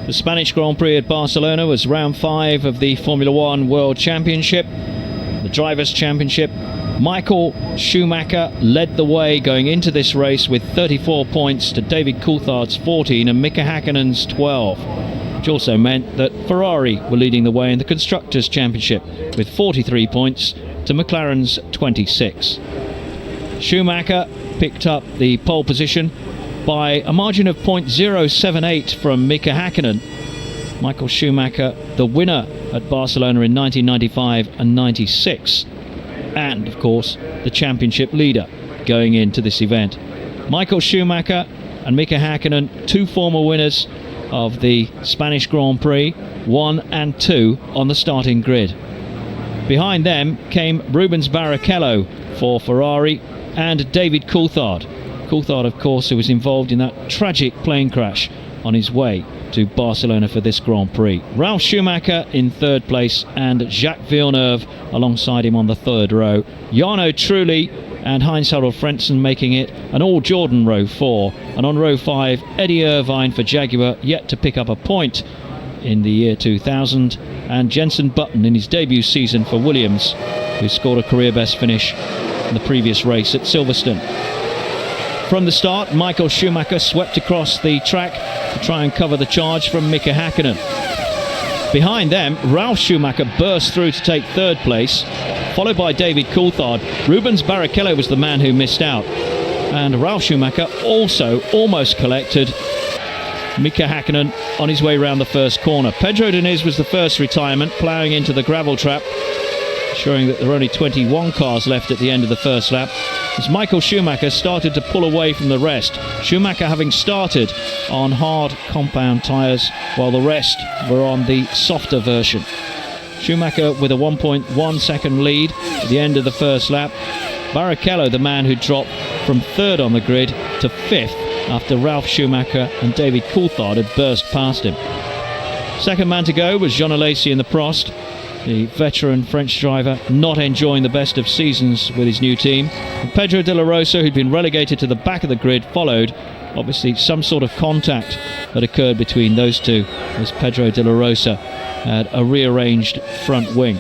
The Spanish Grand Prix at Barcelona was round 5 of the Formula One World Championship. The Drivers' Championship. Michael Schumacher led the way going into this race with 34 points to David Coulthard's 14 and Mika Häkkinen's 12, which also meant that Ferrari were leading the way in the Constructors' Championship with 43 points to McLaren's 26. Schumacher picked up the pole position by a margin of 0.078 from Mika Häkkinen. Michael Schumacher, the winner at Barcelona in 1995 and 96, and of course the championship leader going into this event. Michael Schumacher and Mika Häkkinen, two former winners of the Spanish Grand Prix, 1 and 2 on the starting grid. Behind them came Rubens Barrichello for Ferrari and David Coulthard. Coulthard, of course, who was involved in that tragic plane crash on his way to Barcelona for this Grand Prix. Ralf Schumacher in third place and Jacques Villeneuve alongside him on the third row. Jarno Trulli and Heinz-Harald Frentzen making it an all-Jordan row 4. And on row 5, Eddie Irvine for Jaguar, yet to pick up a point in the year 2000. And Jenson Button in his debut season for Williams, who scored a career-best finish in the previous race at Silverstone. From the start, Michael Schumacher swept across the track to try and cover the charge from Mika Häkkinen. Behind them, Ralf Schumacher burst through to take third place, followed by David Coulthard. Rubens Barrichello was the man who missed out, and Ralf Schumacher also almost collected Mika Häkkinen on his way round the first corner. Pedro Diniz was the first retirement, ploughing into the gravel trap, showing that there were only 21 cars left at the end of the first lap, as Michael Schumacher started to pull away from the rest. Schumacher having started on hard compound tyres, while the rest were on the softer version. Schumacher with a 1.1 second lead at the end of the first lap. Barrichello, the man who dropped from third on the grid to fifth after Ralf Schumacher and David Coulthard had burst past him. Second man to go was Jean Alesi in the Prost, the veteran French driver not enjoying the best of seasons with his new team. And Pedro de la Rosa, who'd been relegated to the back of the grid, followed. Obviously some sort of contact had occurred between those two, as Pedro de la Rosa had a rearranged front wing.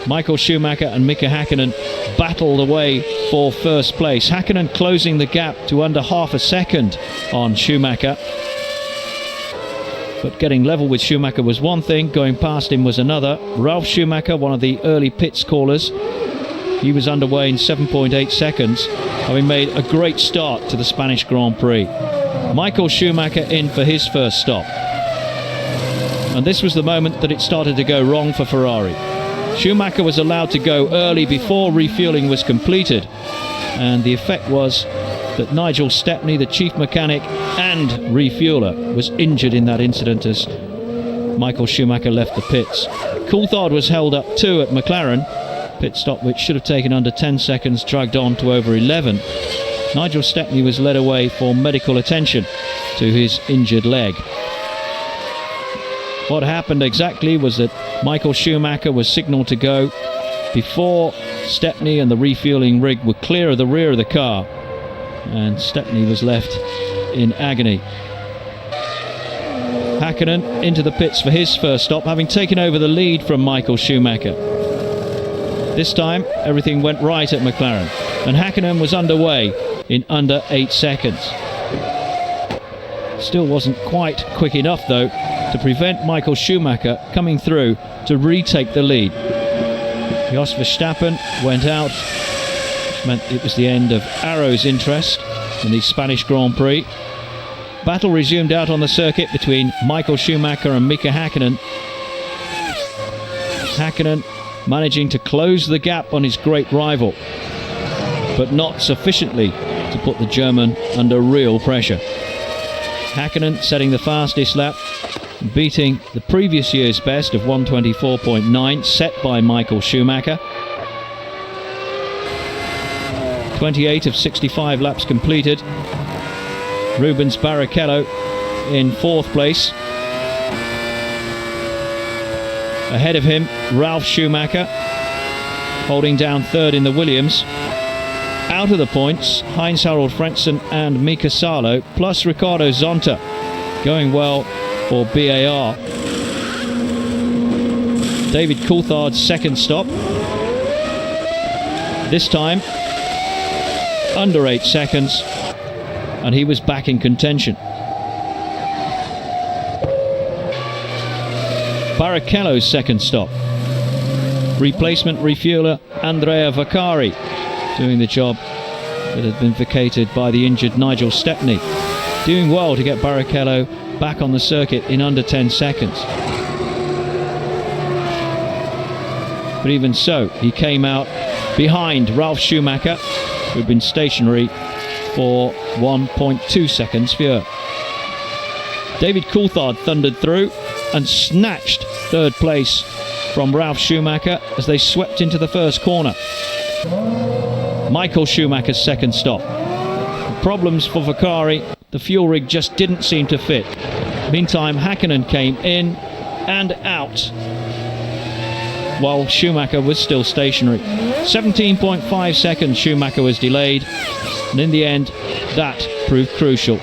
Michael Schumacher and Mika Häkkinen battled away for first place. Häkkinen closing the gap to under half a second on Schumacher. But getting level with Schumacher was one thing, going past him was another. Ralf Schumacher, one of the early pits callers, he was underway in 7.8 seconds, having made a great start to the Spanish Grand Prix. Michael Schumacher in for his first stop. And this was the moment that it started to go wrong for Ferrari. Schumacher was allowed to go early before refuelling was completed, and the effect was that Nigel Stepney, the chief mechanic and refueler, was injured in that incident as Michael Schumacher left the pits. Coulthard was held up too at McLaren. Pit stop which should have taken under 10 seconds dragged on to over 11. Nigel Stepney was led away for medical attention to his injured leg. What happened exactly was that Michael Schumacher was signalled to go before Stepney and the refueling rig were clear of the rear of the car, and Stepney was left in agony. Häkkinen into the pits for his first stop, having taken over the lead from Michael Schumacher. This time everything went right at McLaren, and Häkkinen was underway in under 8 seconds. Still wasn't quite quick enough though to prevent Michael Schumacher coming through to retake the lead. Jos Verstappen went out, which meant it was the end of Arrow's interest in the Spanish Grand Prix. Battle resumed out on the circuit between Michael Schumacher and Mika Häkkinen. Häkkinen managing to close the gap on his great rival, but not sufficiently to put the German under real pressure. Häkkinen setting the fastest lap, beating the previous year's best of 1:24.9 set by Michael Schumacher. 28 of 65 laps completed. Rubens Barrichello in fourth place. Ahead of him, Ralf Schumacher holding down third in the Williams. Out of the points, Heinz-Harald Frentzen and Mika Salo, plus Ricardo Zonta, going well for BAR. David Coulthard's second stop. This time under 8 seconds, and he was back in contention. Barrichello's second stop. Replacement refueler Andrea Vaccari doing the job that had been vacated by the injured Nigel Stepney. Doing well to get Barrichello back on the circuit in under 10 seconds. But even so, he came out behind Ralf Schumacher, who'd been stationary for 1.2 seconds fewer. David Coulthard thundered through and snatched third place from Ralf Schumacher as they swept into the first corner. Michael Schumacher's second stop. Problems for Vaccari, the fuel rig just didn't seem to fit. Meantime, Häkkinen came in and out, while Schumacher was still stationary. 17.5 seconds Schumacher was delayed, and in the end, that proved crucial.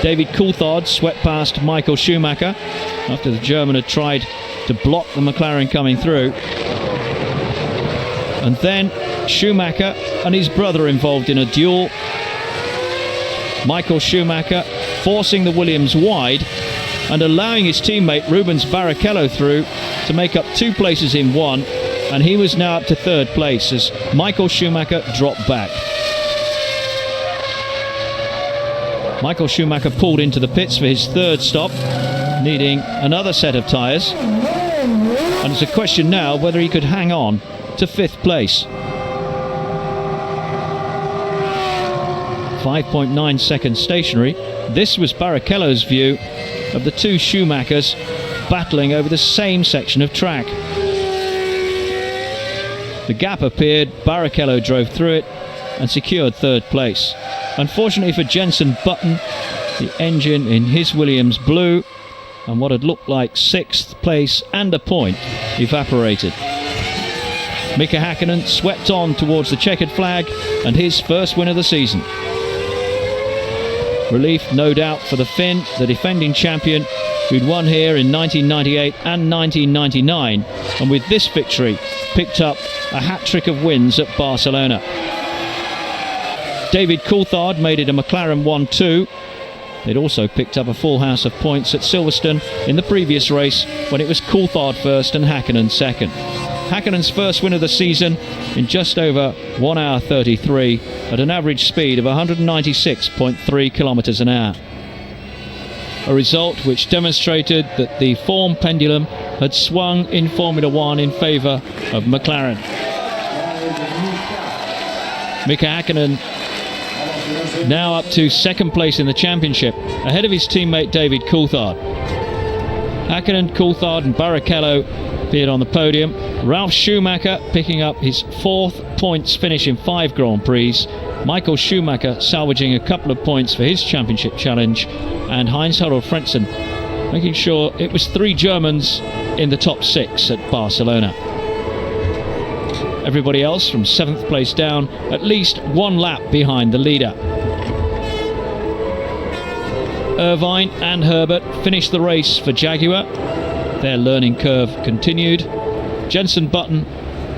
David Coulthard swept past Michael Schumacher after the German had tried to block the McLaren coming through. And then Schumacher and his brother involved in a duel. Michael Schumacher forcing the Williams wide and allowing his teammate Rubens Barrichello through to make up 2 places in one, and he was now up to third place as Michael Schumacher dropped back. Michael Schumacher pulled into the pits for his third stop, needing another set of tyres, and it's a question now whether he could hang on to 5th place. 5.9 seconds stationary. This was Barrichello's view of the two Schumachers battling over the same section of track. The gap appeared, Barrichello drove through it and secured third place. Unfortunately for Jenson Button, the engine in his Williams blew, and what had looked like 6th place and a point evaporated. Mika Häkkinen swept on towards the checkered flag and his first win of the season. Relief, no doubt, for the Finn, the defending champion, who'd won here in 1998 and 1999, and with this victory picked up a hat-trick of wins at Barcelona. David Coulthard made it a McLaren 1-2. They'd also picked up a full house of points at Silverstone in the previous race when it was Coulthard first and Häkkinen second. Häkkinen's first win of the season in just over 1 hour 33 at an average speed of 196.3 kilometres an hour. A result which demonstrated that the form pendulum had swung in Formula One in favour of McLaren. Mika Häkkinen now up to second place in the championship, ahead of his teammate David Coulthard. Häkkinen, Coulthard and Barrichello appeared on the podium. Ralf Schumacher picking up his 4th points finish in 5 Grand Prix. Michael Schumacher salvaging a couple of points for his championship challenge, and Heinz-Harald Frentzen making sure it was 3 Germans in the top 6 at Barcelona. Everybody else from 7th place down at least 1 lap behind the leader. Irvine and Herbert finished the race for Jaguar. Their learning curve continued. Jenson Button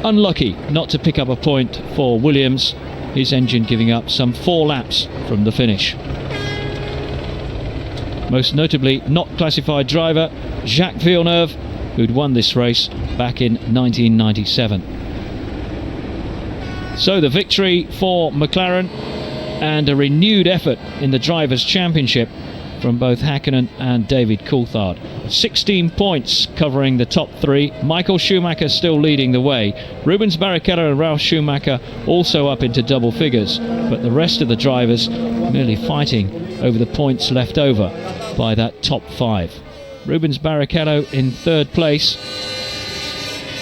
unlucky not to pick up a point for Williams, his engine giving up some 4 laps from the finish. Most notably not classified driver Jacques Villeneuve, who'd won this race back in 1997. So the victory for McLaren and a renewed effort in the Drivers' Championship from both Häkkinen and David Coulthard. 16 points covering the top 3. Michael Schumacher still leading the way. Rubens Barrichello and Ralf Schumacher also up into double figures, but the rest of the drivers merely fighting over the points left over by that top 5. Rubens Barrichello in 3rd place,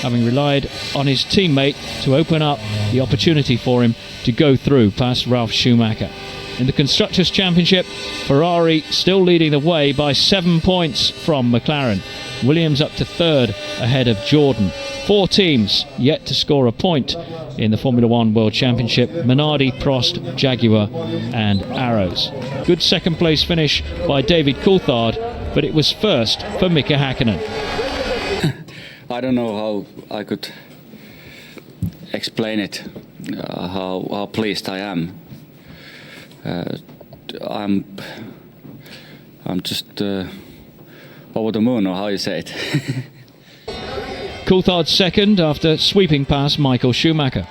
having relied on his teammate to open up the opportunity for him to go through past Ralf Schumacher. In the Constructors' Championship, Ferrari still leading the way by 7 points from McLaren. Williams up to 3rd ahead of Jordan. 4 teams yet to score a point in the Formula One World Championship: Minardi, Prost, Jaguar and Arrows. Good second place finish by David Coulthard, but it was first for Mika Häkkinen. I don't know how I could explain it, how pleased I am. I'm just over the moon, or how you say it. Coulthard second after sweeping past Michael Schumacher.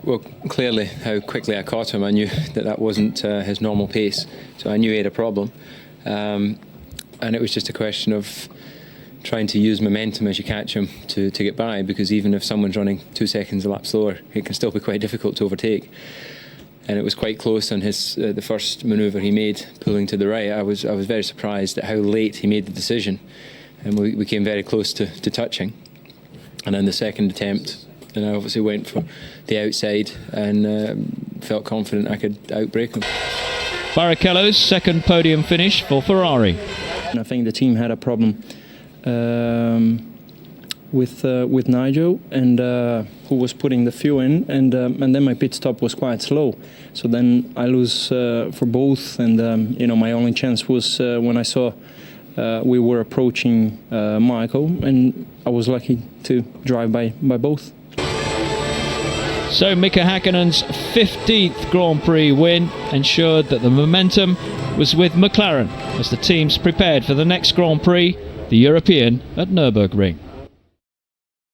Well, clearly, how quickly I caught him, I knew that wasn't his normal pace, so I knew he had a problem. And it was just a question of trying to use momentum as you catch him to get by, because even if someone's running 2 seconds a lap slower, it can still be quite difficult to overtake. And it was quite close on his the first manoeuvre he made, pulling to the right. I was very surprised at how late he made the decision, and we came very close to touching. And then the second attempt, and I obviously went for the outside and felt confident I could outbrake him. Barrichello's second podium finish for Ferrari. I think the team had a problem with Nigel, and who was putting the fuel in, and then my pit stop was quite slow. So then I lose for both, and my only chance was when I saw we were approaching Michael, and I was lucky to drive by both. So Mika Häkkinen's 15th Grand Prix win ensured that the momentum was with McLaren as the teams prepared for the next Grand Prix, the European at Nürburgring.